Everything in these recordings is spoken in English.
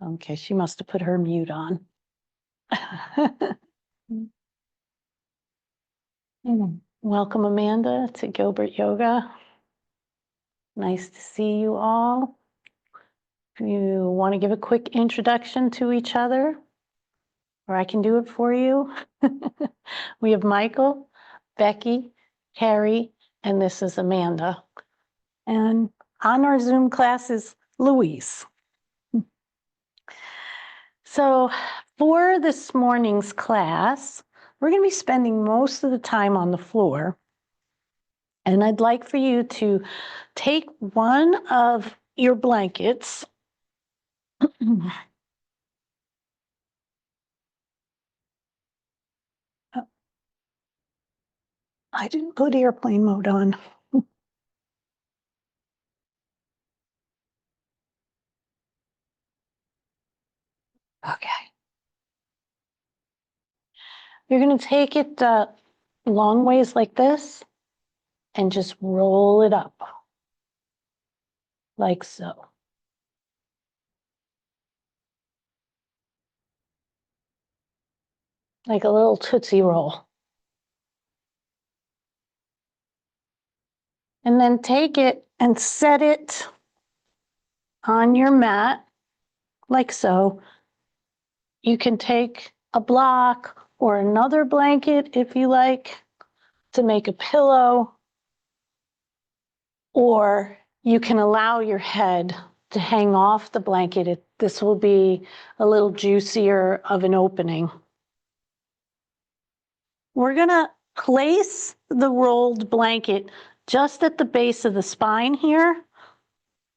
Okay, she must have put her mute on. Welcome, Amanda, to Gilbert Yoga. Nice to see you all. If you want to give a quick introduction to each other, or I can do it for you. We have Michael, Becky, Harry, and this is Amanda. And on our Zoom class is Louise. So for this morning's class, we're going to be spending most of the time on the floor. And I'd like for you to take one of your blankets I didn't put airplane mode on. Okay. You're going to take it long ways like this and just roll it up like so. Like a little Tootsie Roll. And then take it and set it on your mat like so. You can take a block or another blanket if you like to make a pillow, or you can allow your head to hang off the blanket. This will be a little juicier of an opening. We're going to place the rolled blanket just at the base of the spine here,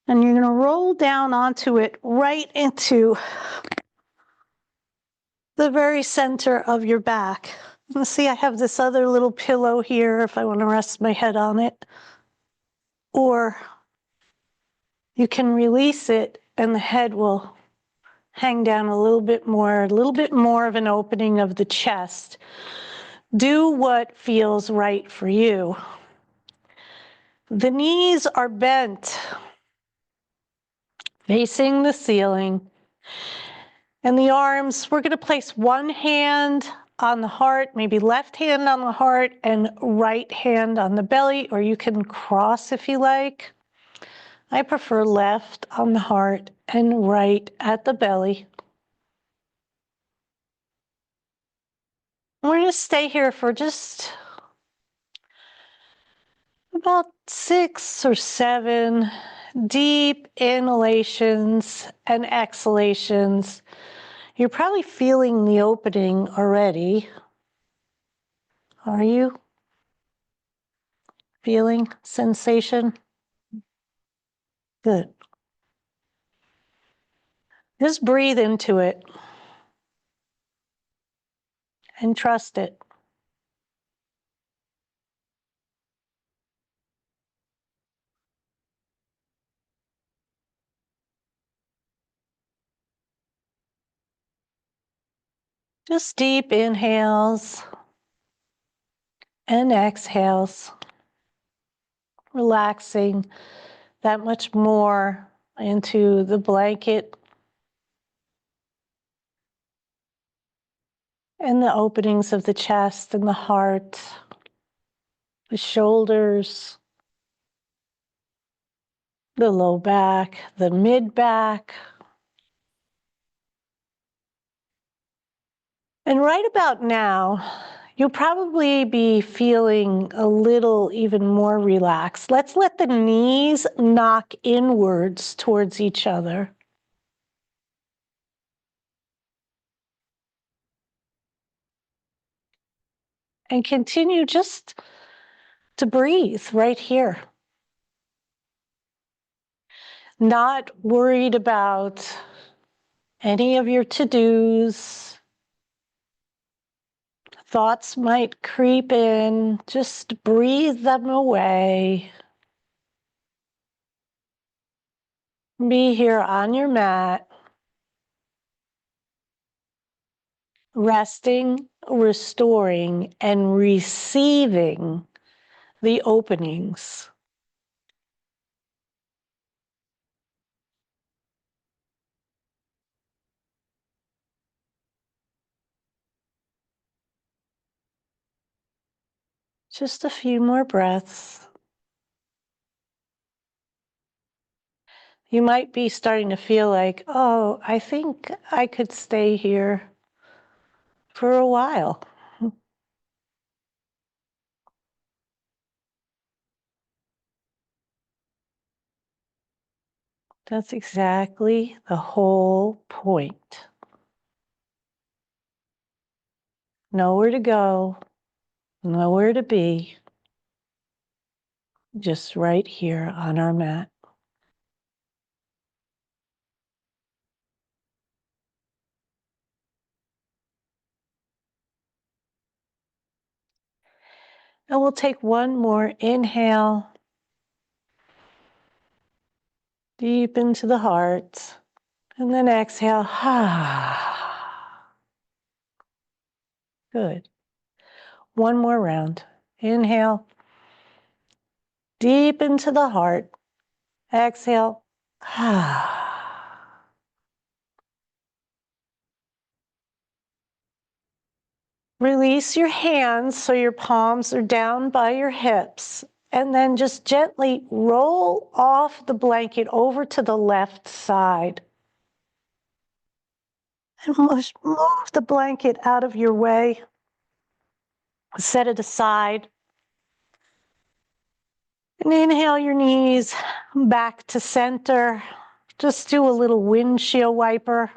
and you're going to roll down onto it right into the very center of your back. You see, I have this other little pillow here if I want to rest my head on it. Or you can release it and the head will hang down a little bit more of an opening of the chest. Do what feels right for you. The knees are bent, facing the ceiling. And the arms, we're going to place one hand on the heart, maybe left hand on the heart and right hand on the belly, or you can cross if you like. I prefer left on the heart and right at the belly. We're going to stay here for just about 6 or 7 deep inhalations and exhalations. You're probably feeling the opening already. Are you feeling sensation? Good. Just breathe into it and trust it. Just deep inhales and exhales, relaxing that much more into the blanket and the openings of the chest and the heart, the shoulders, the low back, the mid back. And right about now, you'll probably be feeling a little even more relaxed. Let's let the knees knock inwards towards each other. And continue just to breathe right here. Not worried about any of your to-dos. Thoughts might creep in. Just breathe them away. Be here on your mat, resting, restoring, and receiving the openings. Just a few more breaths. You might be starting to feel like, oh, I think I could stay here for a while. That's exactly the whole point. Nowhere to go, nowhere to be, just right here on our mat. And we'll take one more inhale, deep into the heart, and then exhale. Good. One more round. Inhale, deep into the heart. Exhale. Release your hands so your palms are down by your hips, and then just gently roll off the blanket over to the left side. And move the blanket out of your way. Set it aside. And inhale your knees back to center. Just do a little windshield wiper.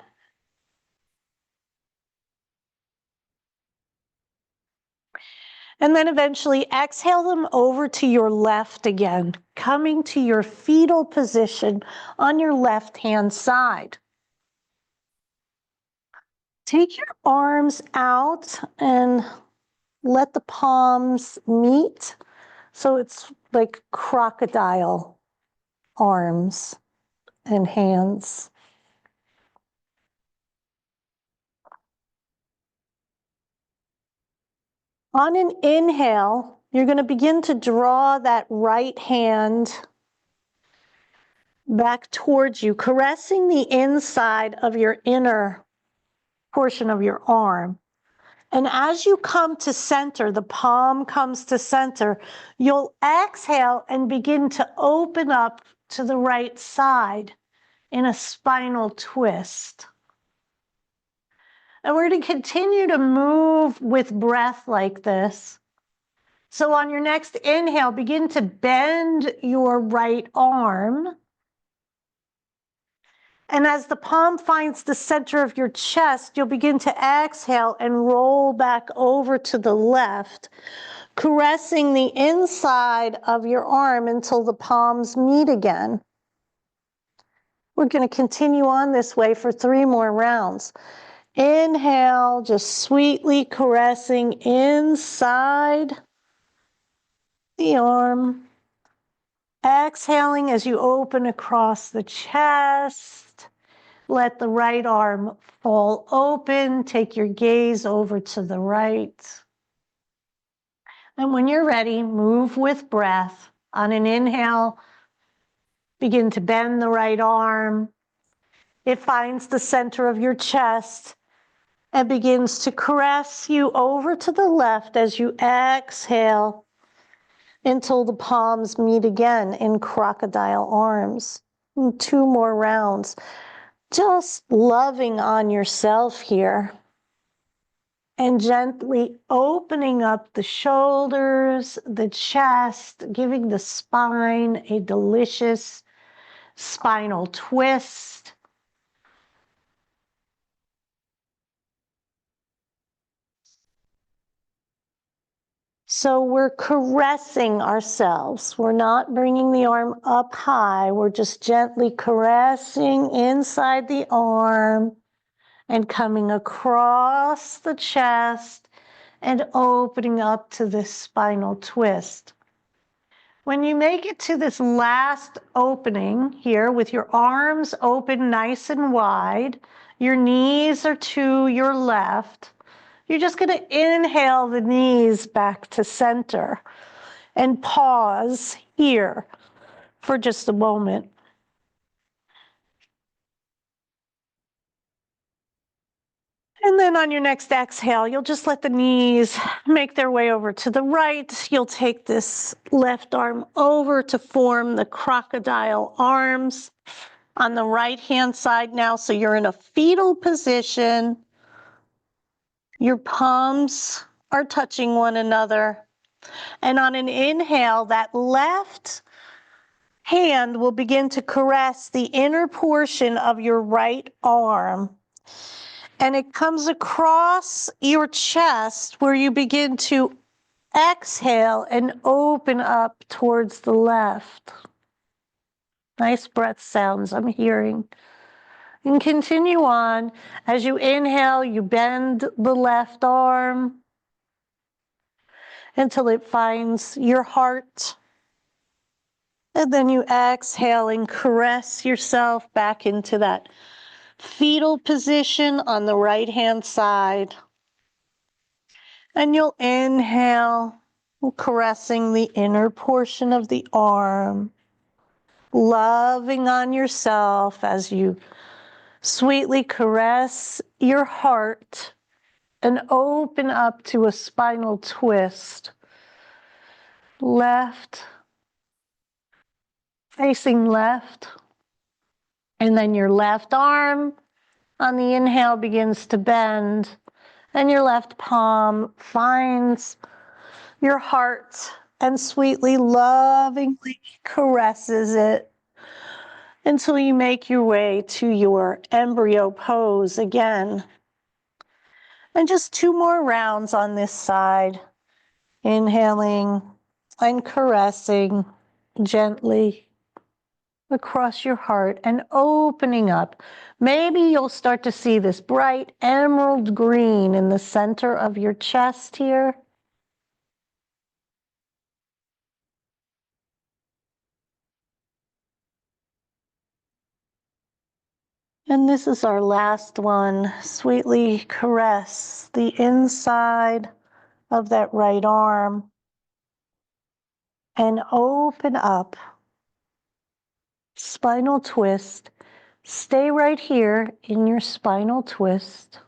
And then eventually exhale them over to your left again, coming to your fetal position on your left-hand side. Take your arms out and let the palms meet. So it's like crocodile arms and hands. On an inhale, you're going to begin to draw that right hand back towards you, caressing the inside of your inner portion of your arm. And as you come to center, the palm comes to center, you'll exhale and begin to open up to the right side in a spinal twist. And we're going to continue to move with breath like this. So on your next inhale, begin to bend your right arm. And as the palm finds the center of your chest, you'll begin to exhale and roll back over to the left, caressing the inside of your arm until the palms meet again. We're going to continue on this way for 3 more rounds. Inhale, just sweetly caressing inside the arm. Exhaling as you open across the chest. Let the right arm fall open. Take your gaze over to the right. And when you're ready, move with breath. On an inhale, begin to bend the right arm. It finds the center of your chest and begins to caress you over to the left as you exhale until the palms meet again in crocodile arms. And 2 more rounds. Just loving on yourself here and gently opening up the shoulders, the chest, giving the spine a delicious spinal twist. So we're caressing ourselves. We're not bringing the arm up high. We're just gently caressing inside the arm and coming across the chest and opening up to this spinal twist. When you make it to this last opening here with your arms open nice and wide, your knees are to your left, you're just going to inhale the knees back to center and pause here for just a moment. And And then on your next exhale, you'll just let the knees make their way over to the right. You'll take this left arm over to form the crocodile arms on the right-hand side now. So you're in a fetal position. Your palms are touching one another. And on an inhale, that left hand will begin to caress the inner portion of your right arm. And it comes across your chest where you begin to exhale and open up towards the left. Nice breath sounds I'm hearing. And continue on. As you inhale, you bend the left arm until it finds your heart. And then you exhale and caress yourself back into that fetal position on the right-hand side. And you'll inhale, caressing the inner portion of the arm, loving on yourself as you sweetly caress your heart and open up to a spinal twist. Left, facing left, and then your left arm on the inhale begins to bend, and your left palm finds your heart and sweetly, lovingly caresses it until you make your way to your embryo pose again. And just 2 more rounds on this side. Inhaling and caressing gently across your heart and opening up. Maybe you'll start to see this bright emerald green in the center of your chest here. And this is our last one. Sweetly caress the inside of that right arm and open up. Spinal twist. Stay right here in your spinal twist.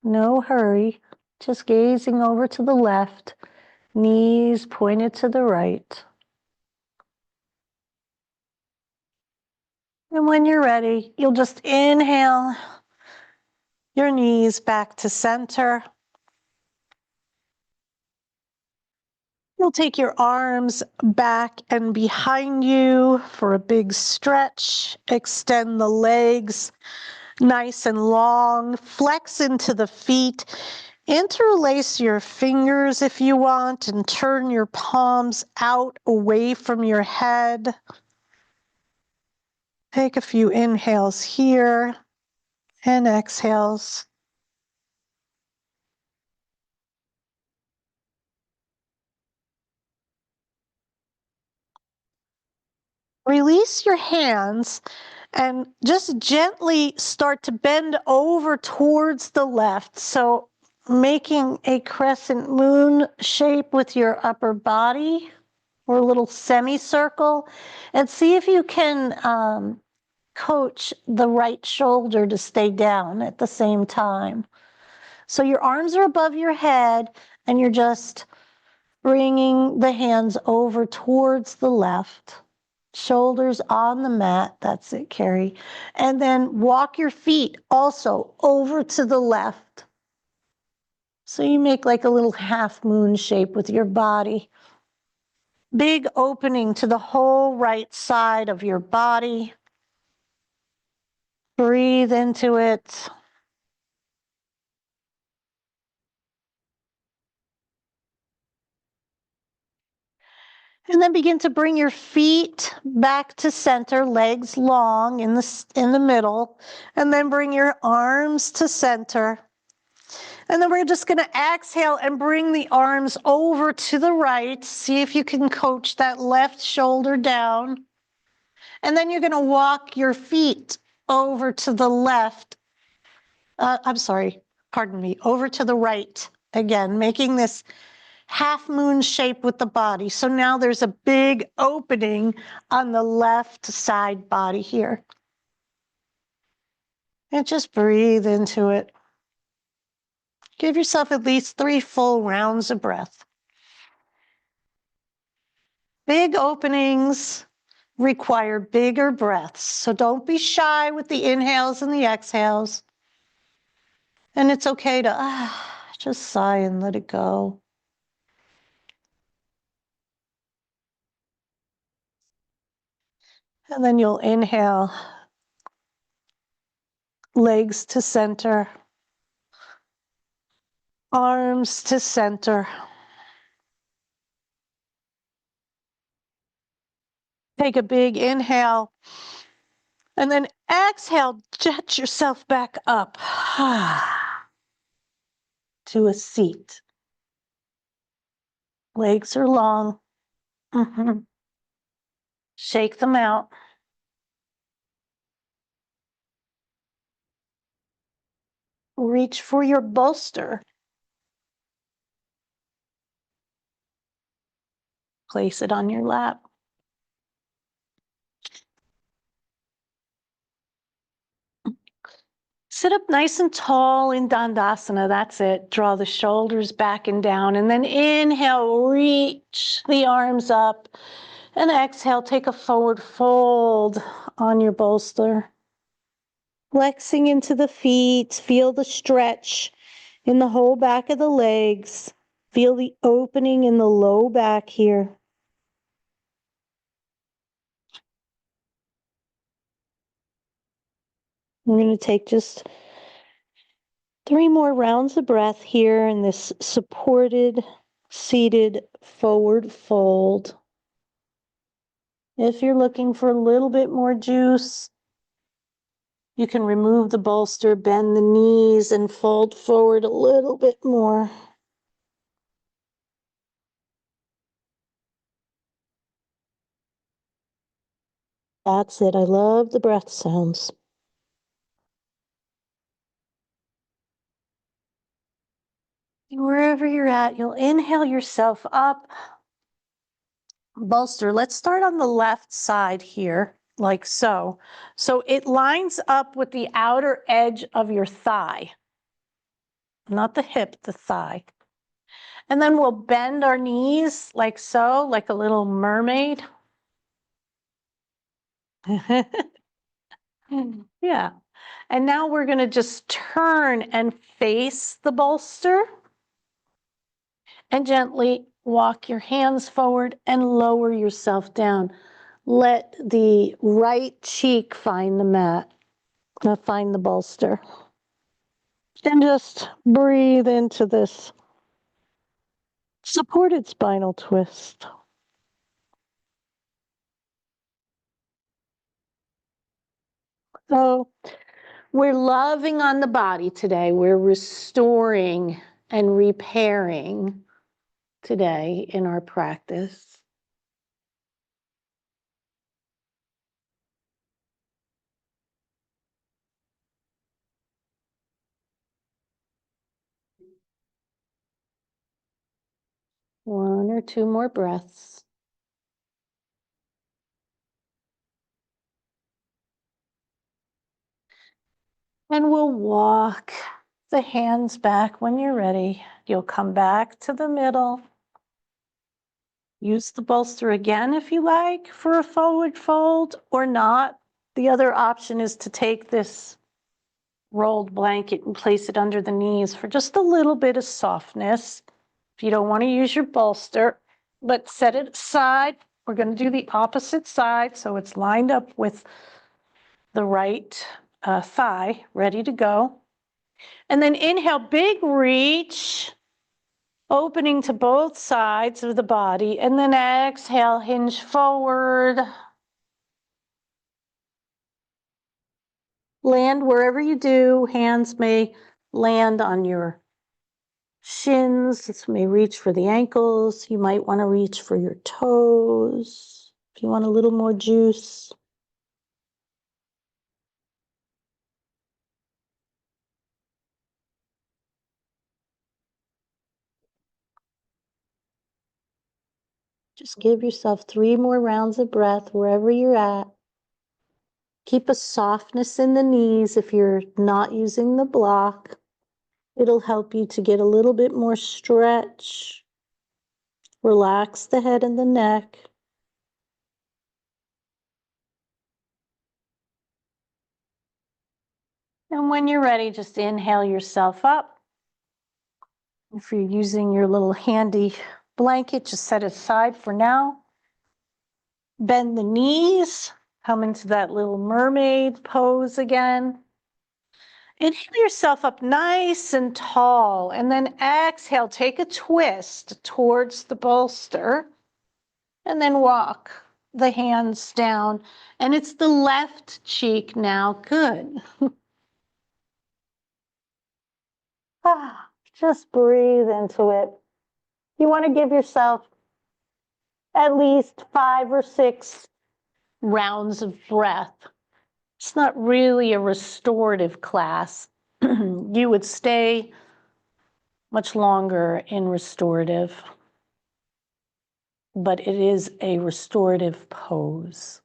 No hurry, just gazing over to the left, knees pointed to the right. And when you're ready, you'll just inhale your knees back to center. You'll take your arms back and behind you for a big stretch. Extend the legs nice and long. Flex into the feet. Interlace your fingers if you want and turn your palms out away from your head. Take a few inhales here and exhales. Release your hands and just gently start to bend over towards the left. So making a crescent moon shape with your upper body or a little semicircle, and see if you can coach the right shoulder to stay down at the same time. So your arms are above your head and you're just bringing the hands over towards the left. Shoulders on the mat, that's it, Carrie. And then walk your feet also over to the left. So you make like a little half moon shape with your body. Big opening to the whole right side of your body. Breathe into it. And then begin to bring your feet back to center, legs long in the middle, and then bring your arms to center. And then we're just going to exhale and bring the arms over to the right. See if you can coach that left shoulder down. And then you're going to walk your feet over to the left. Over to the right again, making this half moon shape with the body. So now there's a big opening on the left side body here. And just breathe into it. Give yourself at least 3 full rounds of breath. Big openings require bigger breaths, so don't be shy with the inhales and the exhales. And it's okay to just sigh and let it go. And then you'll inhale, legs to center, arms to center. Take a big inhale, and then exhale, jet yourself back up to a seat. Legs are long. Shake them out. Reach for your bolster. Place it on your lap. Sit up nice and tall in Dandasana. That's it. Draw the shoulders back and down. And then inhale, reach the arms up. And exhale, take a forward fold on your bolster. Flexing into the feet. Feel the stretch in the whole back of the legs. Feel the opening in the low back here. We're going to take just 3 more rounds of breath here in this supported, seated forward fold. If you're looking for a little bit more juice, you can remove the bolster, bend the knees, and fold forward a little bit more. That's it. I love the breath sounds. Wherever you're at, you'll inhale yourself up. Bolster. Let's start on the left side here, like so. So it lines up with the outer edge of your thigh. Not the hip, the thigh. And then we'll bend our knees like so, like a little mermaid. Yeah. And now we're going to just turn and face the bolster and gently walk your hands forward and lower yourself down. Let the right cheek find the mat, find the bolster. And just breathe into this supported spinal twist. So we're loving on the body today. We're restoring and repairing today in our practice. One or two more breaths. And we'll walk the hands back when you're ready. You'll come back to the middle. Use the bolster again if you like for a forward fold or not. The other option is to take this rolled blanket and place it under the knees for just a little bit of softness. If you don't want to use your bolster, but set it aside. We're going to do the opposite side so it's lined up with the right thigh, ready to go. And then inhale, big reach, opening to both sides of the body. And then exhale, hinge forward. Land wherever you do. Hands may land on your shins. This may reach for the ankles. You might want to reach for your toes if you want a little more juice. Just give yourself 3 more rounds of breath wherever you're at. Keep a softness in the knees if you're not using the block. It'll help you to get a little bit more stretch. Relax the head and the neck. And when you're ready, just inhale yourself up. If you're using your little handy blanket, just set it aside for now. Bend the knees, come into that little mermaid pose again. Inhale yourself up nice and tall, and then exhale, take a twist towards the bolster, and then walk the hands down. And it's the left cheek now. Good. Just breathe into it. You want to give yourself at least 5 or 6 rounds of breath. It's not really a restorative class. You would stay much longer in restorative, but it is a restorative pose.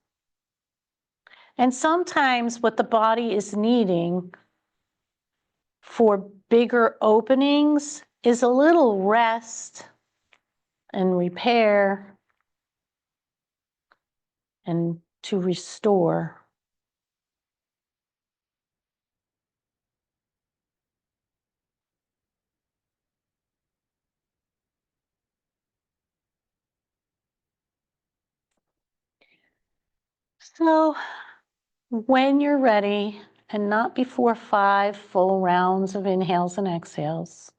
And sometimes what the body is needing for bigger openings is a little rest and repair and to restore. So when you're ready, and not before 5 full rounds of inhales and exhales,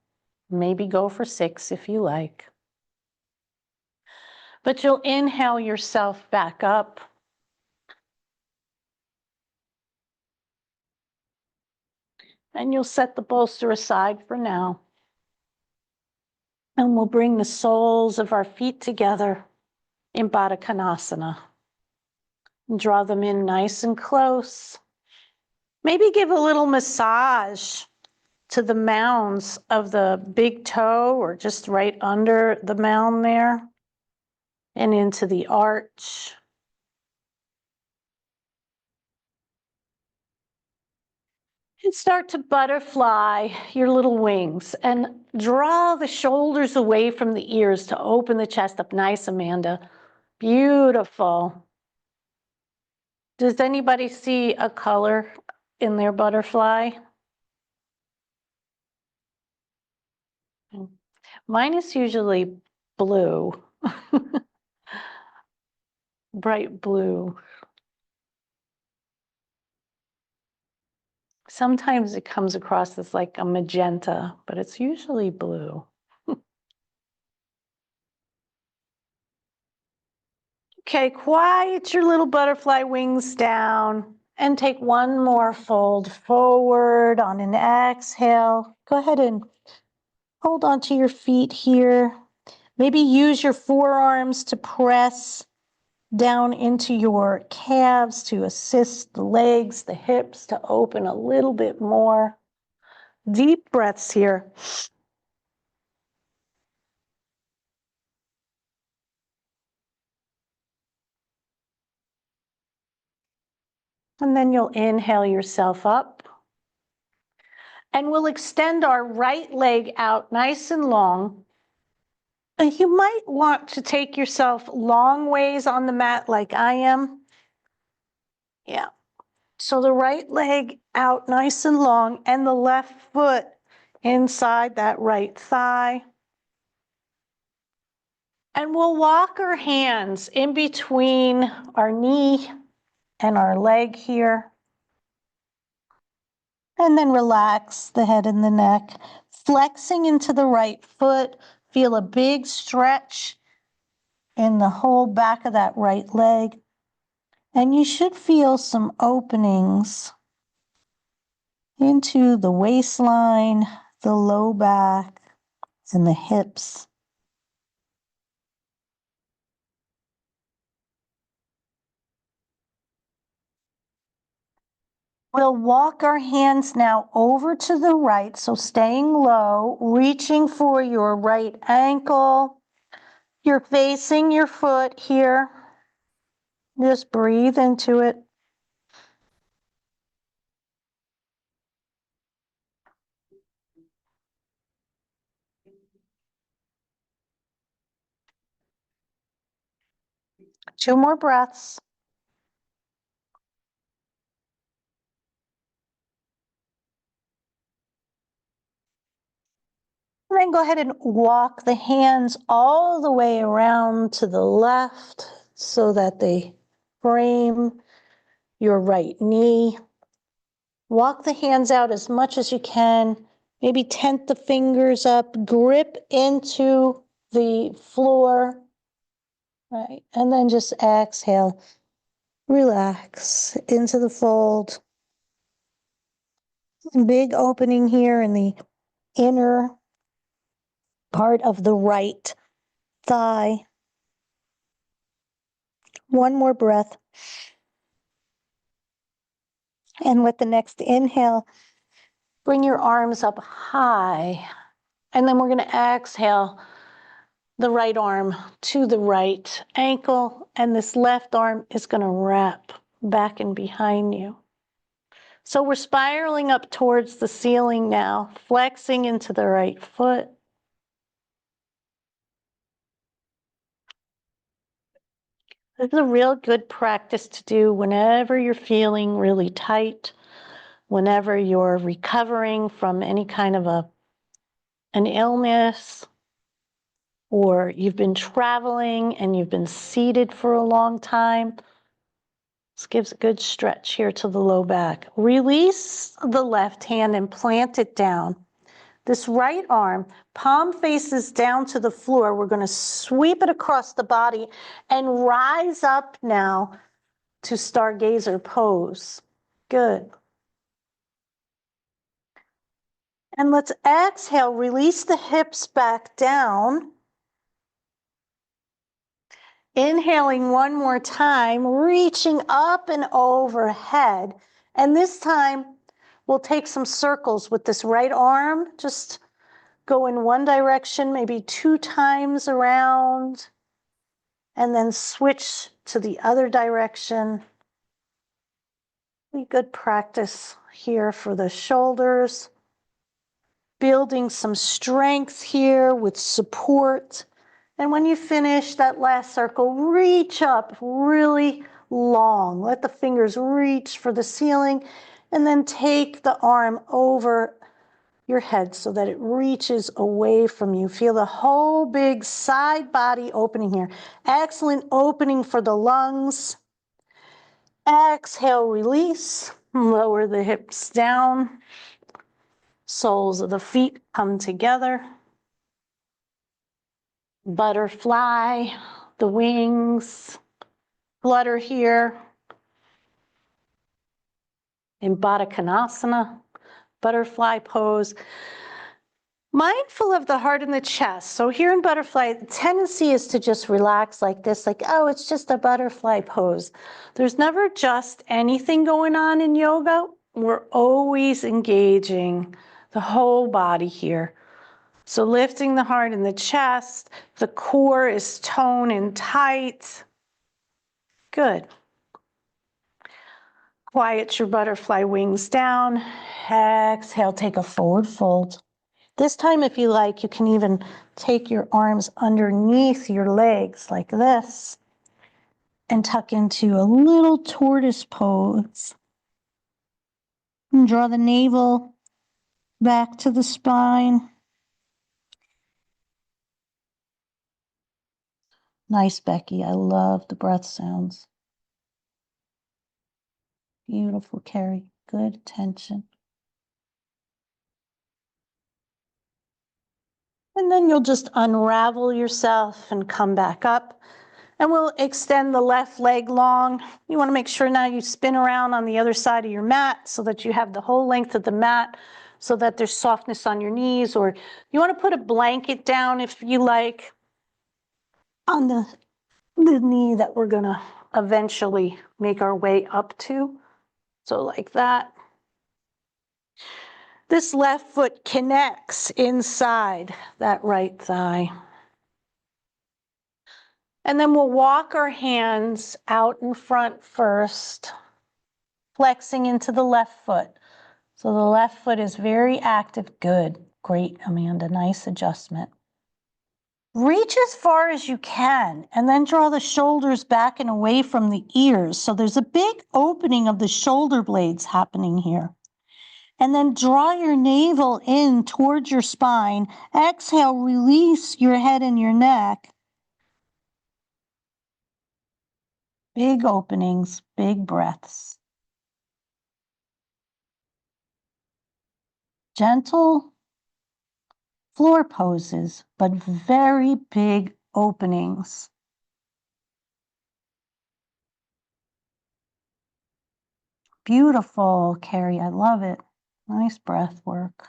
maybe go for 6 if you like. But you'll inhale yourself back up. And you'll set the bolster aside for now. And we'll bring the soles of our feet together in Baddha Konasana. And draw them in nice and close. Maybe give a little massage to the mounds of the big toe or just right under the mound there and into the arch. And start to butterfly your little wings and draw the shoulders away from the ears to open the chest up. Nice, Amanda. Beautiful. Does anybody see a color in their butterfly? Mine is usually blue, bright blue. Sometimes it comes across as like a magenta, but it's usually blue. Okay, quiet your little butterfly wings down and take one more fold forward on an exhale. Go ahead and hold on to your feet here. Maybe use your forearms to press down into your calves to assist the legs, the hips to open a little bit more. Deep breaths here. And then you'll inhale yourself up. And we'll extend our right leg out nice and long. And you might want to take yourself long ways on the mat like I am. Yeah. So the right leg out nice and long and the left foot inside that right thigh. And we'll walk our hands in between our knee and our leg here. And then relax the head and the neck. Flexing into the right foot. Feel a big stretch in the whole back of that right leg. And you should feel some openings into the waistline, the low back, and the hips. We'll walk our hands now over to the right, so staying low, reaching for your right ankle. You're facing your foot here. Just breathe into it. 2 more breaths. And then go ahead and walk the hands all the way around to the left so that they frame your right knee. Walk the hands out as much as you can. Maybe tent the fingers up, grip into the floor, right? And then just exhale, relax into the fold. Big opening here in the inner part of the right thigh. One more breath. And with the next inhale, bring your arms up high. And then we're going to exhale the right arm to the right ankle. And this left arm is going to wrap back and behind you. So we're spiraling up towards the ceiling now, flexing into the right foot. This is a real good practice to do whenever you're feeling really tight, whenever you're recovering from any kind of an illness, or you've been traveling and you've been seated for a long time. This gives a good stretch here to the low back. Release the left hand and plant it down. This right arm, palm faces down to the floor. We're going to sweep it across the body and rise up now to Stargazer pose. Good. And let's exhale, release the hips back down. Inhaling one more time, reaching up and overhead. And this time, we'll take some circles with this right arm. Just go in one direction, maybe 2 times around, and then switch to the other direction. Good practice here for the shoulders. Building some strength here with support. And when you finish that last circle, reach up really long. Let the fingers reach for the ceiling, and then take the arm over your head so that it reaches away from you. Feel the whole big side body opening here. Excellent opening for the lungs. Exhale, release. Lower the hips down. Soles of the feet come together. Butterfly, the wings, flutter here. In Baddha Konasana, butterfly pose. Mindful of the heart and the chest. So here in butterfly, the tendency is to just relax like this, like, oh, it's just a butterfly pose. There's never just anything going on in yoga. We're always engaging the whole body here. So lifting the heart and the chest, the core is toned and tight. Good. Quiet your butterfly wings down. Exhale, take a forward fold. This time, if you like, you can even take your arms underneath your legs like this and tuck into a little tortoise pose. And draw the navel back to the spine. Nice, Becky. I love the breath sounds. Beautiful, Carrie. Good attention. And then you'll just unravel yourself and come back up. And we'll extend the left leg long. You want to make sure now you spin around on the other side of your mat so that you have the whole length of the mat, so that there's softness on your knees. Or you want to put a blanket down if you like on the knee that we're going to eventually make our way up to. So like that. This left foot connects inside that right thigh. And then we'll walk our hands out in front first, flexing into the left foot. So the left foot is very active. Good. Great, Amanda. Nice adjustment. Reach as far as you can and then draw the shoulders back and away from the ears. So there's a big opening of the shoulder blades happening here. And then draw your navel in towards your spine. Exhale, release your head and your neck. Big openings, big breaths. Gentle floor poses, but very big openings. Beautiful, Carrie. I love it. Nice breath work.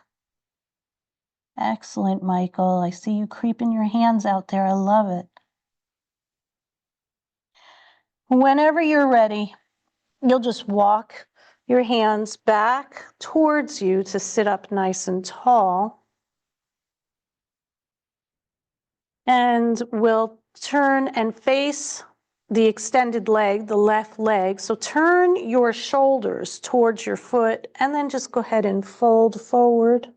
Excellent, Michael. I see you creeping your hands out there. I love it. Whenever you're ready, you'll just walk your hands back towards you to sit up nice and tall. And we'll turn and face the extended leg, the left leg. So turn your shoulders towards your foot and then just go ahead and fold forward.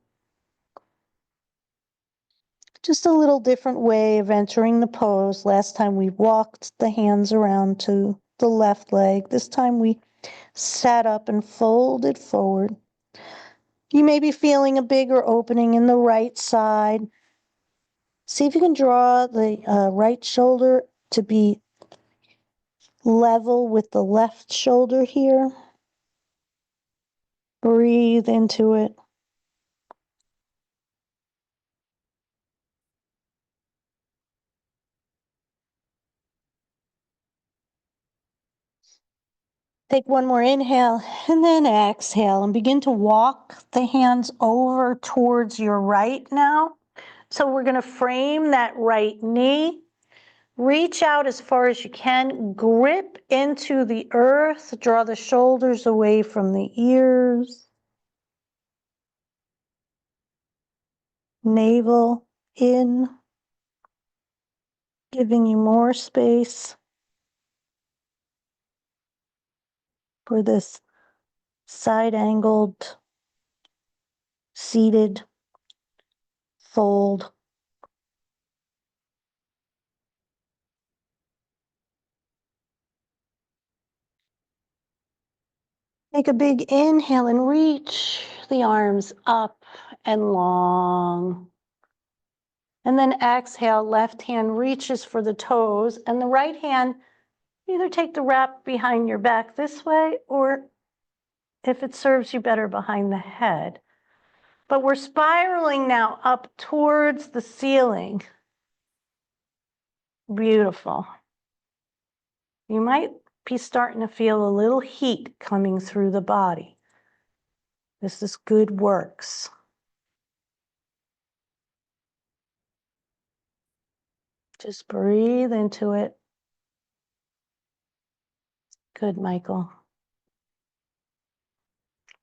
Just a little different way of entering the pose. Last time we walked the hands around to the left leg. This time we sat up and folded forward. You may be feeling a bigger opening in the right side. See if you can draw the right shoulder to be level with the left shoulder here. Breathe into it. Take one more inhale and then exhale and begin to walk the hands over towards your right now. So we're going to frame that right knee. Reach out as far as you can. Grip into the earth. Draw the shoulders away from the ears. Navel in, giving you more space for this side-angled, seated fold. Take a big inhale and reach the arms up and long. And then exhale, left hand reaches for the toes, and the right hand, either take the wrap behind your back this way, or if it serves you better, behind the head. But we're spiraling now up towards the ceiling. Beautiful. You might be starting to feel a little heat coming through the body. This is good works. Just breathe into it. Good, Michael.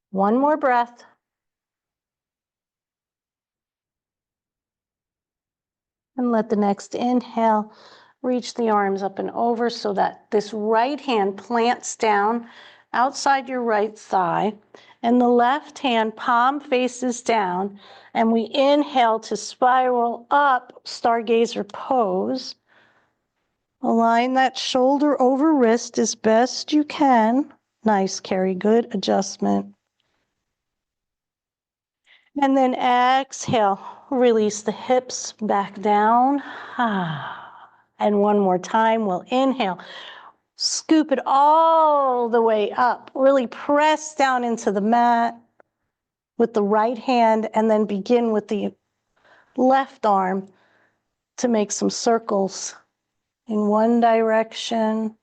One more breath. And let the next inhale reach the arms up and over so that this right hand plants down outside your right thigh, and the left hand palm faces down, and we inhale to spiral up, Stargazer pose. Align that shoulder over wrist as best you can. Nice, Carrie, good adjustment. And then exhale, release the hips back down. And one more time, we'll inhale. Scoop it all the way up. Really press down into the mat with the right hand, and then begin with the left arm to make some circles in one direction.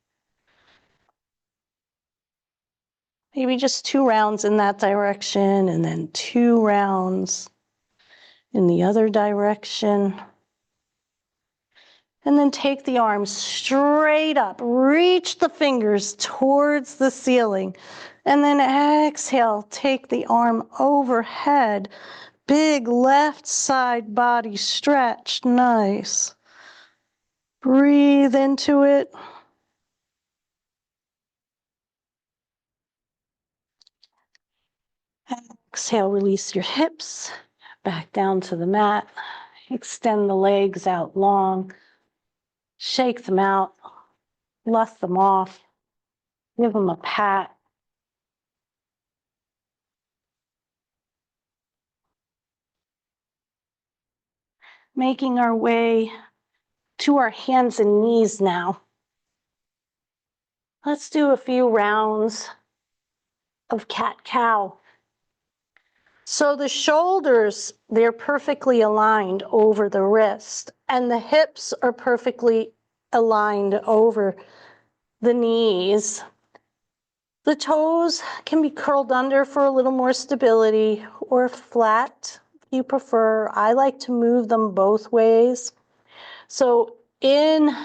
Maybe just 2 rounds in that direction, and then 2 rounds in the other direction. And then take the arms straight up. Reach the fingers towards the ceiling. And then exhale, take the arm overhead. Big left side body stretch. Nice. Breathe into it. Exhale, release your hips back down to the mat. Extend the legs out long. Shake them out. Dust them off. Give them a pat. Making our way to our hands and knees now. Let's do a few rounds of cat-cow. So the shoulders, they're perfectly aligned over the wrist, and the hips are perfectly aligned over the knees. The toes can be curled under for a little more stability, or flat if you prefer. I like to move them both ways. So in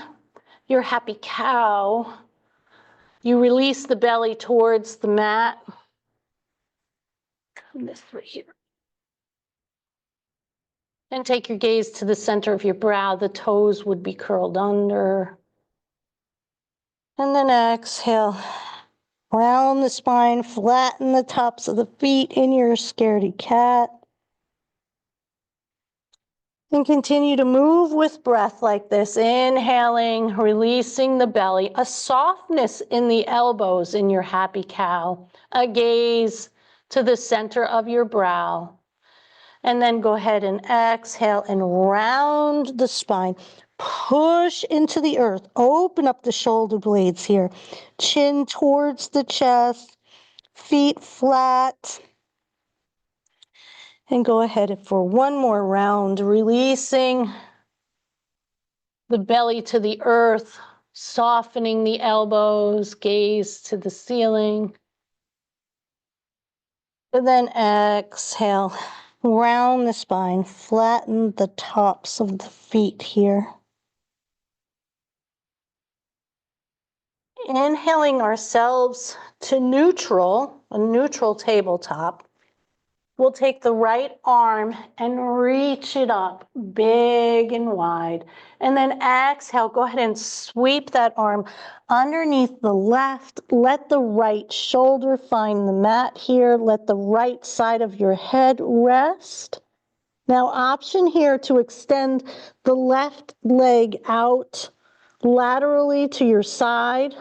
your happy cow, you release the belly towards the mat. Come this way here. And take your gaze to the center of your brow. The toes would be curled under. And then exhale. Round the spine, flatten the tops of the feet in your scaredy cat. And continue to move with breath like this. Inhaling, releasing the belly. A softness in the elbows in your happy cow. A gaze to the center of your brow. And then go ahead and exhale and round the spine. Push into the earth. Open up the shoulder blades here. Chin towards the chest. Feet flat. And go ahead for one more round, releasing the belly to the earth, softening the elbows, gaze to the ceiling. And then exhale, round the spine, flatten the tops of the feet here. Inhaling ourselves to neutral, a neutral tabletop. We'll take the right arm and reach it up big and wide. And then exhale, go ahead and sweep that arm underneath the left. Let the right shoulder find the mat here. Let the right side of your head rest. Now, option here to extend the left leg out laterally to your side.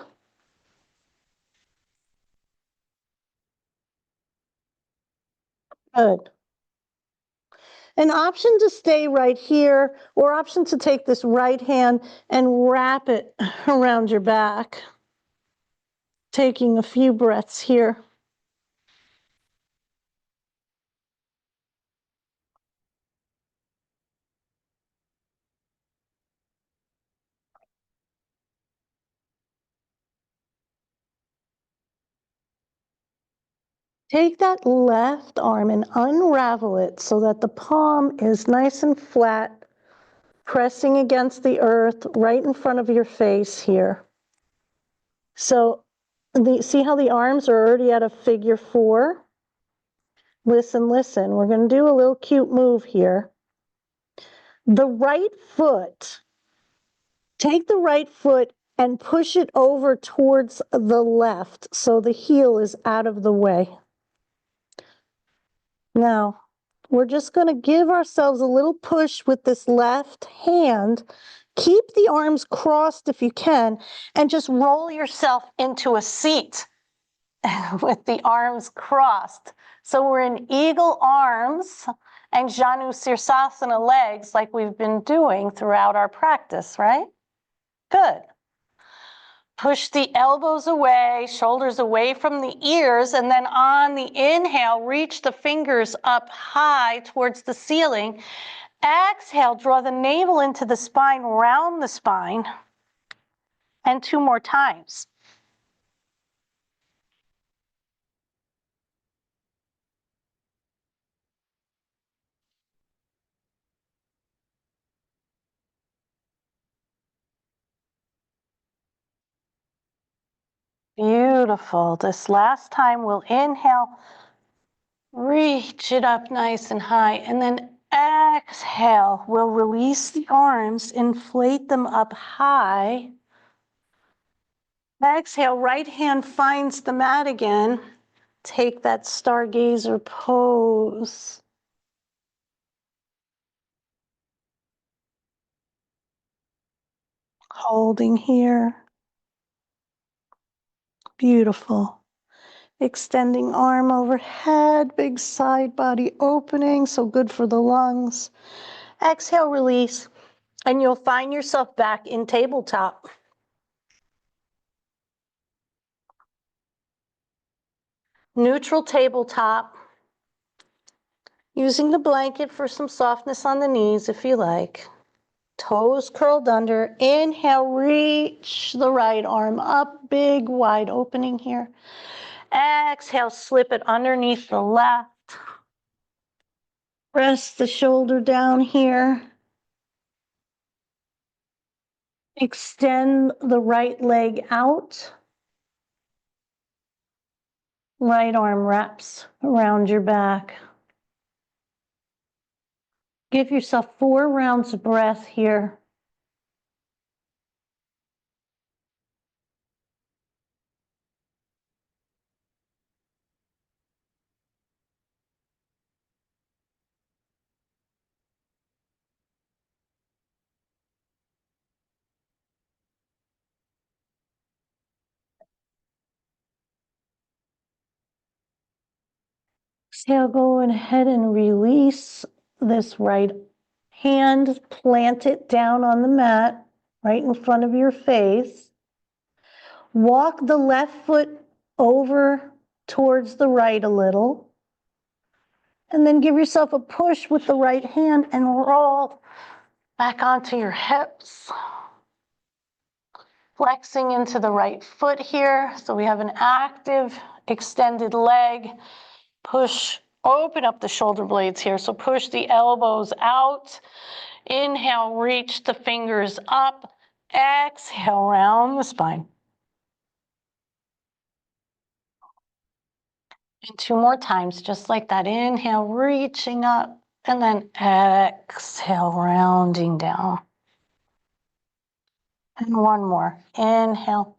Good. An option to stay right here, or option to take this right hand and wrap it around your back. Taking a few breaths here. Take that left arm and unravel it so that the palm is nice and flat, pressing against the earth right in front of your face here. So see how the arms are already at a figure 4? Listen, listen. We're going to do a little cute move here. The right foot, take the right foot and push it over towards the left so the heel is out of the way. Now, we're just going to give ourselves a little push with this left hand. Keep the arms crossed if you can, and just roll yourself into a seat with the arms crossed. So we're in eagle arms and Janu Sirsasana legs like we've been doing throughout our practice, right? Good. Push the elbows away, shoulders away from the ears, and then on the inhale, reach the fingers up high towards the ceiling. Exhale, draw the navel into the spine, round the spine, and 2 more times. Beautiful. This last time we'll inhale, reach it up nice and high, and then exhale, we'll release the arms, inflate them up high. Exhale, right hand finds the mat again. Take that Stargazer pose. Holding here. Beautiful. Extending arm overhead, big side body opening, so good for the lungs. Exhale, release, and you'll find yourself back in tabletop. Neutral tabletop. Using the blanket for some softness on the knees if you like. Toes curled under. Inhale, reach the right arm up, big wide opening here. Exhale, slip it underneath the left. Press the shoulder down here. Extend the right leg out. Right arm wraps around your back. Give yourself 4 rounds of breath here. Exhale, go ahead and release this right hand. Plant it down on the mat right in front of your face. Walk the left foot over towards the right a little. And then give yourself a push with the right hand and roll back onto your hips. Flexing into the right foot here. So we have an active extended leg. Push, open up the shoulder blades here. So push the elbows out. Inhale, reach the fingers up. Exhale, round the spine. And 2 more times, just like that. Inhale, reaching up. And then exhale, rounding down. And 1 more. Inhale.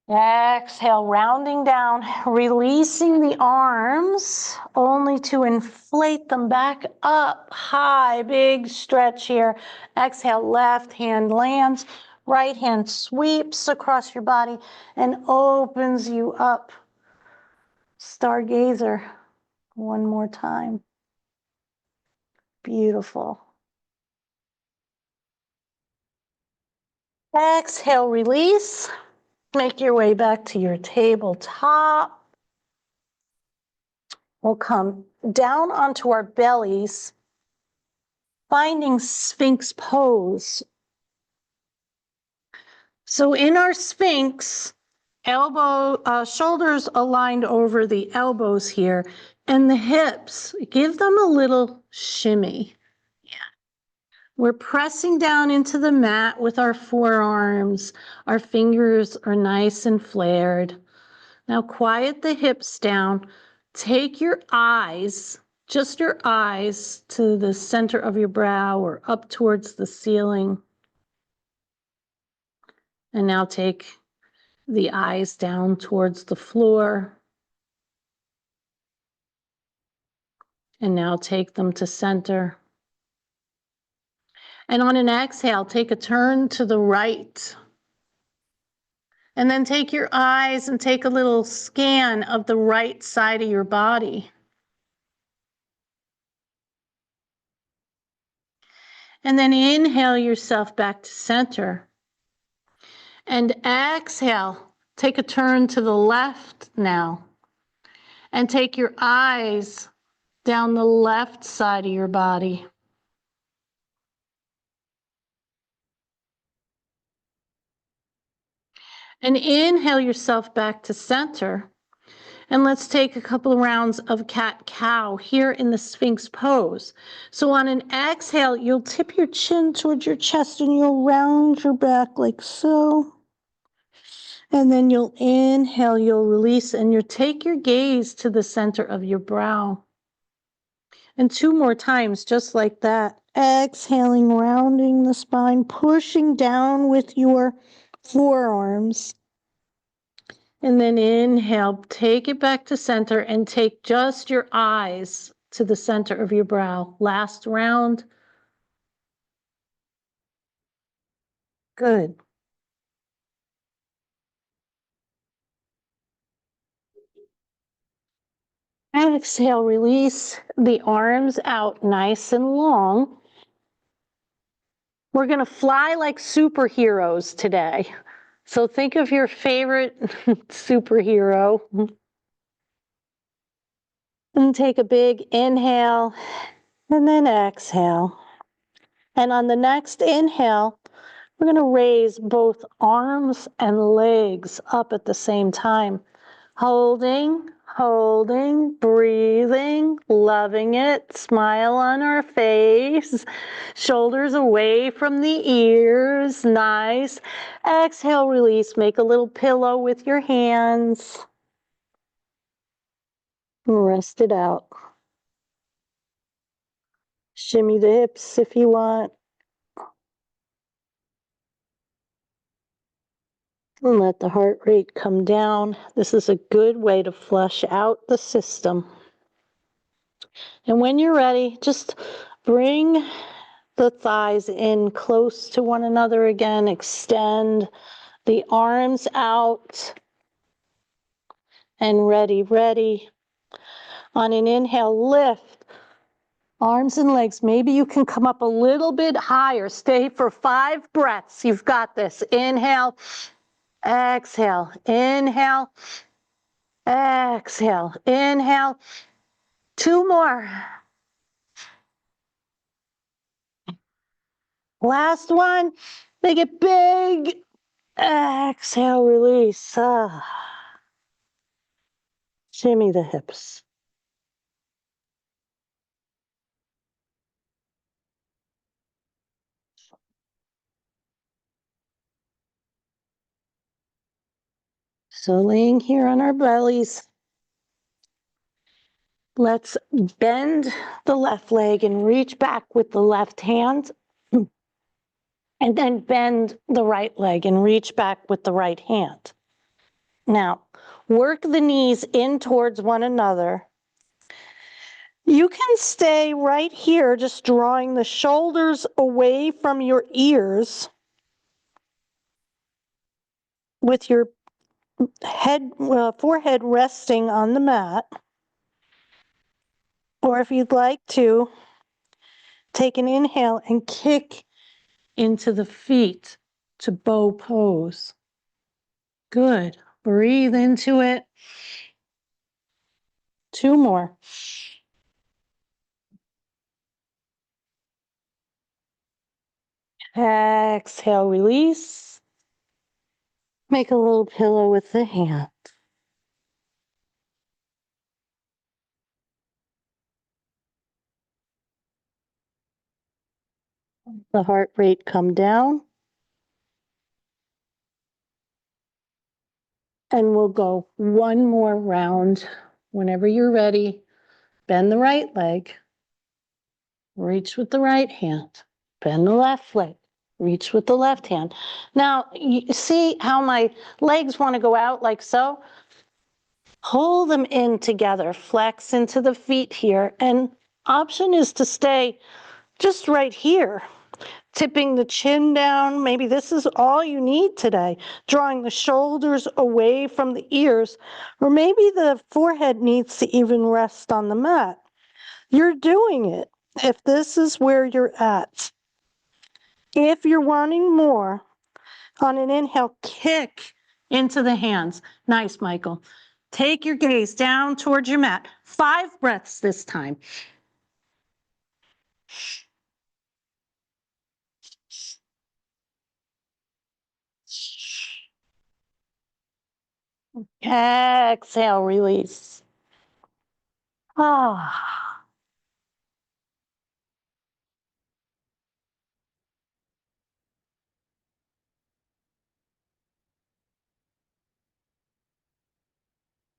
Exhale, rounding down, releasing the arms, only to inflate them back up high, big stretch here. Exhale, left hand lands, right hand sweeps across your body and opens you up. Stargazer, 1 more time. Beautiful. Exhale, release. Make your way back to your tabletop. We'll come down onto our bellies, finding Sphinx pose. So in our Sphinx, shoulders aligned over the elbows here, and the hips, give them a little shimmy. We're pressing down into the mat with our forearms. Our fingers are nice and flared. Now quiet the hips down. Take your eyes, just your eyes, to the center of your brow or up towards the ceiling. And now take the eyes down towards the floor. And now take them to center. And on an exhale, take a turn to the right. And then take your eyes and take a little scan of the right side of your body. And then inhale yourself back to center. And exhale, take a turn to the left now. And take your eyes down the left side of your body. And inhale yourself back to center. And let's take a couple of rounds of cat-cow here in the Sphinx pose. So on an exhale, you'll tip your chin towards your chest and you'll round your back like so. And then you'll inhale, you'll release, and you'll take your gaze to the center of your brow. And 2 more times, just like that. Exhaling, rounding the spine, pushing down with your forearms. And then inhale, take it back to center and take just your eyes to the center of your brow. Last round. Good. And exhale, release the arms out nice and long. We're going to fly like superheroes today. So think of your favorite superhero. And take a big inhale and then exhale. And on the next inhale, we're going to raise both arms and legs up at the same time. Holding, holding, breathing, loving it. Smile on our face. Shoulders away from the ears. Nice. Exhale, release. Make a little pillow with your hands. Rest it out. Shimmy the hips if you want. And let the heart rate come down. This is a good way to flush out the system. And when you're ready, just bring the thighs in close to one another again. Extend the arms out. And ready, ready. On an inhale, lift. Arms and legs. Maybe you can come up a little bit higher. Stay for 5 breaths. You've got this. Inhale. Exhale, inhale, exhale, inhale. 2 more. Last one. Make it big. Exhale, release. Shimmy the hips. So laying here on our bellies, let's bend the left leg and reach back with the left hand. And then bend the right leg and reach back with the right hand. Now, work the knees in towards one another. You can stay right here, just drawing the shoulders away from your ears with your forehead resting on the mat. Or if you'd like to, take an inhale and kick into the feet to bow pose. Good. Breathe into it. 2 more. Exhale, release. Make a little pillow with the hand. The heart rate come down. And we'll go 1 more round. Whenever you're ready, bend the right leg. Reach with the right hand. Bend the left leg. Reach with the left hand. Now, you see how my legs want to go out like so? Hold them in together. Flex into the feet here. And option is to stay just right here. Tipping the chin down. Maybe this is all you need today. Drawing the shoulders away from the ears. Or maybe the forehead needs to even rest on the mat. You're doing it if this is where you're at. If you're wanting more, on an inhale, kick into the hands. Nice, Michael. Take your gaze down towards your mat. 5 breaths this time. Exhale, release. Ah.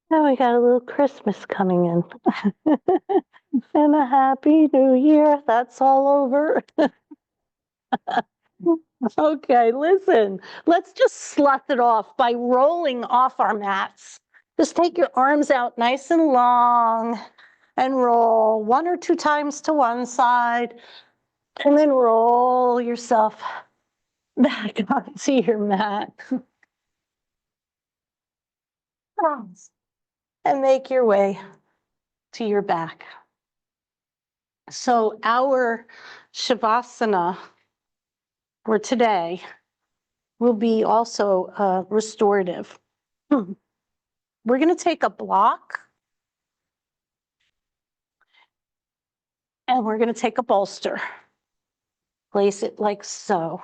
Now we got a little Christmas coming in. And a happy new year. That's all over. Okay, listen. Let's just slough it off by rolling off our mats. Just take your arms out nice and long and roll 1 or 2 times to one side. And then roll yourself back onto your mat. And make your way to your back. So our shavasana for today will be also restorative. We're going to take a block and we're going to take a bolster. Place it like so.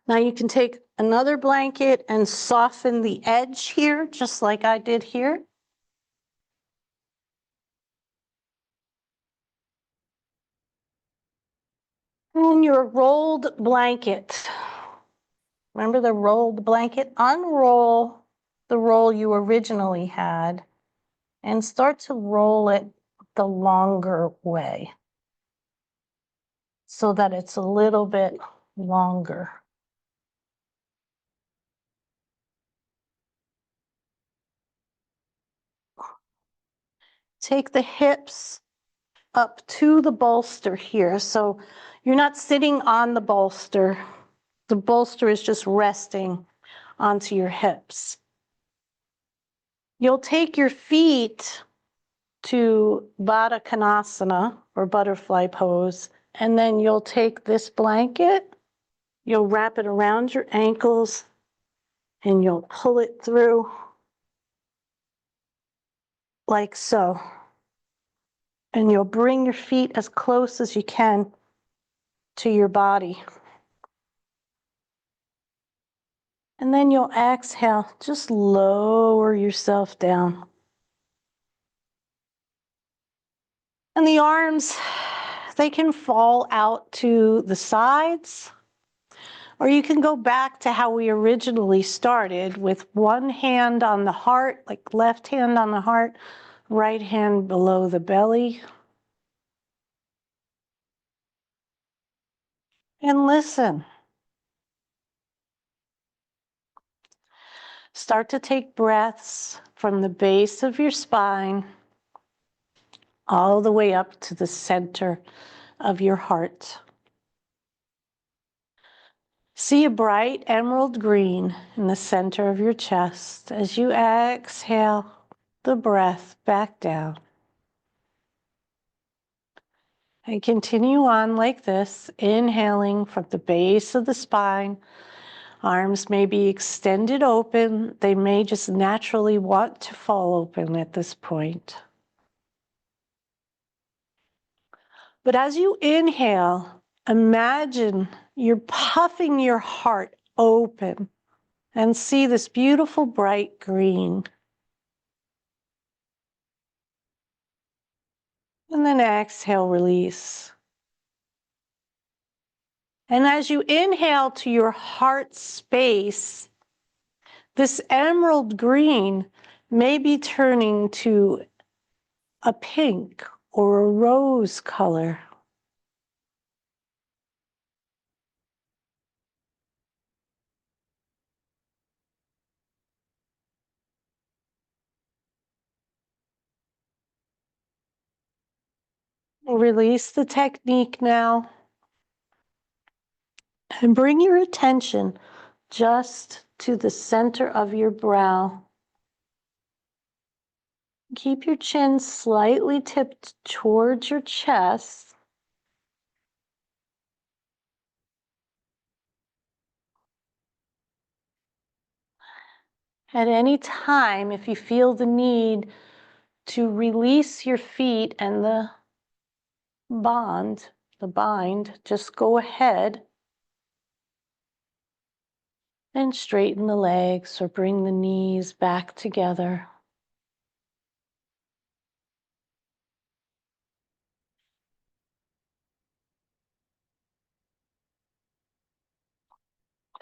Now you can take another blanket and soften the edge here, just like I did here. And your rolled blanket. Remember the rolled blanket? Unroll the roll you originally had and start to roll it the longer way so that it's a little bit longer. Take the hips up to the bolster here. So you're not sitting on the bolster. The bolster is just resting onto your hips. You'll take your feet to Baddha Konasana or butterfly pose, and then you'll take this blanket, you'll wrap it around your ankles, and you'll pull it through like so. And you'll bring your feet as close as you can to your body. And then you'll exhale, just lower yourself down. And the arms, they can fall out to the sides, or you can go back to how we originally started with one hand on the heart, like left hand on the heart, right hand below the belly. And listen. Start to take breaths from the base of your spine all the way up to the center of your heart. See a bright emerald green in the center of your chest as you exhale the breath back down. And continue on like this, inhaling from the base of the spine. Arms may be extended open. They may just naturally want to fall open at this point. But as you inhale, imagine you're puffing your heart open and see this beautiful bright green. And then exhale, release. And as you inhale to your heart space, this emerald green may be turning to a pink or a rose color. Release the technique now and bring your attention just to the center of your brow. Keep your chin slightly tipped towards your chest. At any time, if you feel the need to release your feet and the bind, just go ahead and straighten the legs or bring the knees back together.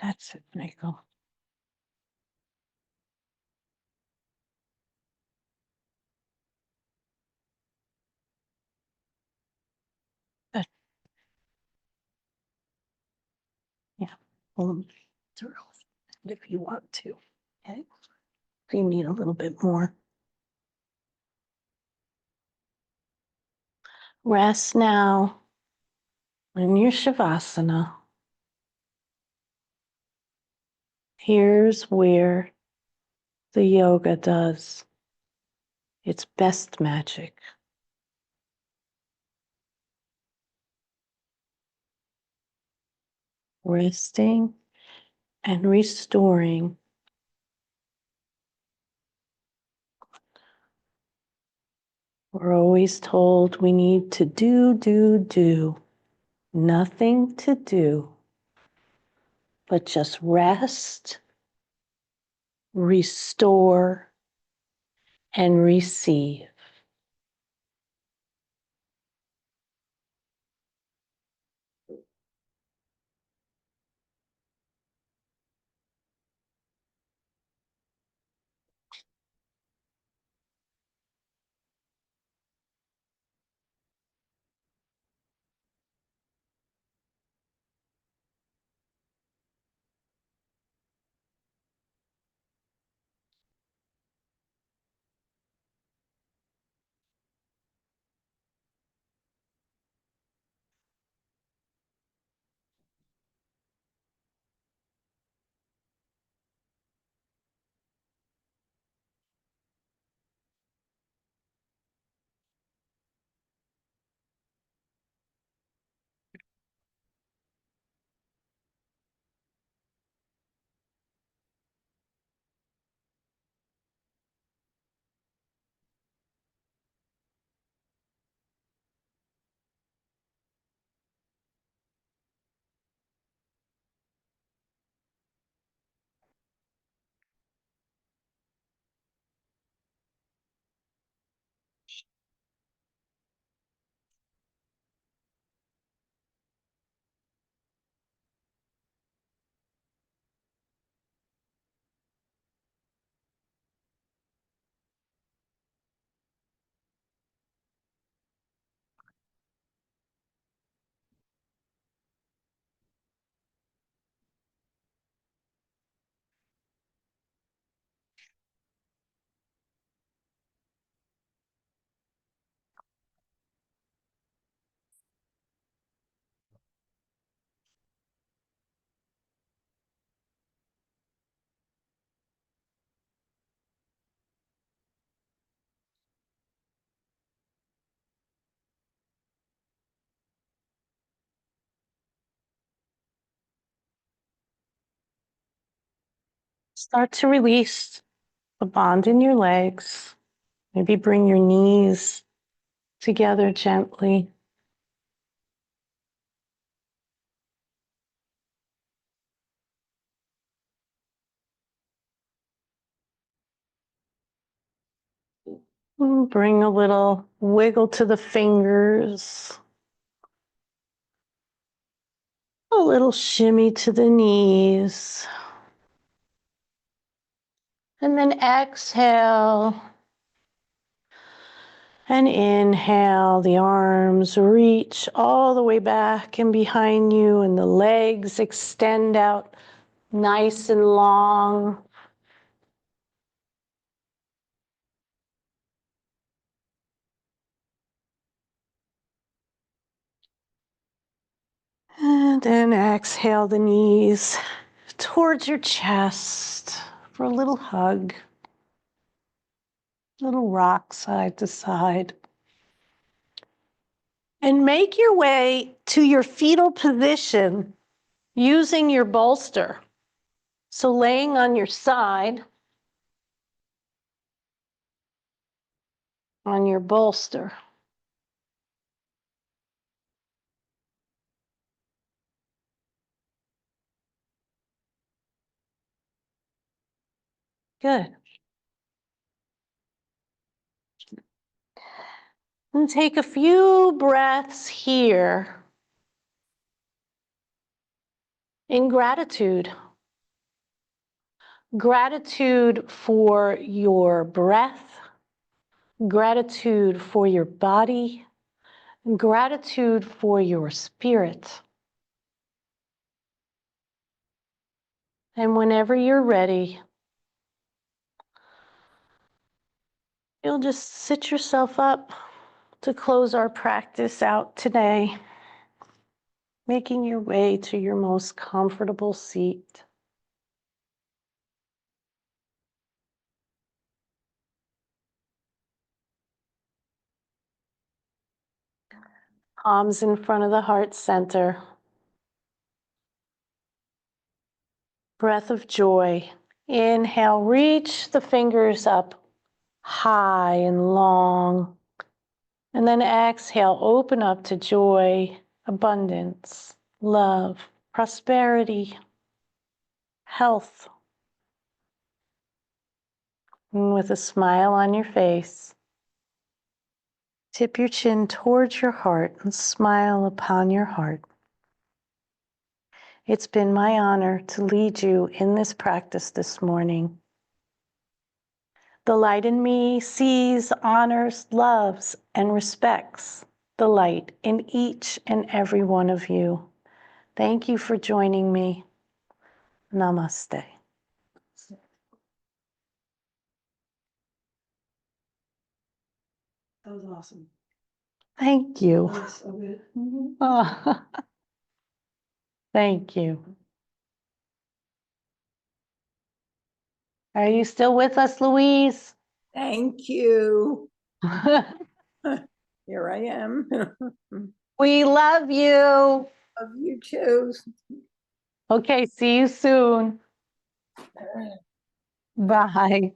That's it, Michael. Good. Yeah, pull them through if you want to. Okay. If you need a little bit more. Rest now in your shavasana. Here's where the yoga does its best magic. Resting and restoring. We're always told we need to do. Nothing to do, but just rest, restore, and receive. Start to release the bond in your legs. Maybe bring your knees together gently. Bring a little wiggle to the fingers. A little shimmy to the knees. And then exhale. And inhale, the arms reach all the way back and behind you, and the legs extend out nice and long. And then exhale the knees towards your chest for a little hug. Little rock side to side. And make your way to your fetal position using your bolster. So laying on your side on your bolster. Good. And take a few breaths here in gratitude. Gratitude for your breath, gratitude for your body, gratitude for your spirit. And whenever you're ready, you'll just sit yourself up to close our practice out today, making your way to your most comfortable seat. Palms in front of the heart center. Breath of joy. Inhale, reach the fingers up high and long. And then exhale, open up to joy, abundance, love, prosperity, health. And with a smile on your face, tip your chin towards your heart and smile upon your heart. It's been my honor to lead you in this practice this morning. The light in me sees, honors, loves, and respects the light in each and every one of you. Thank you for joining me. Namaste. That was awesome. Thank you. That was so good. Oh, thank you. Are you still with us, Louise? Thank you. Here I am. We love you. Love you too. Okay, see you soon. Bye.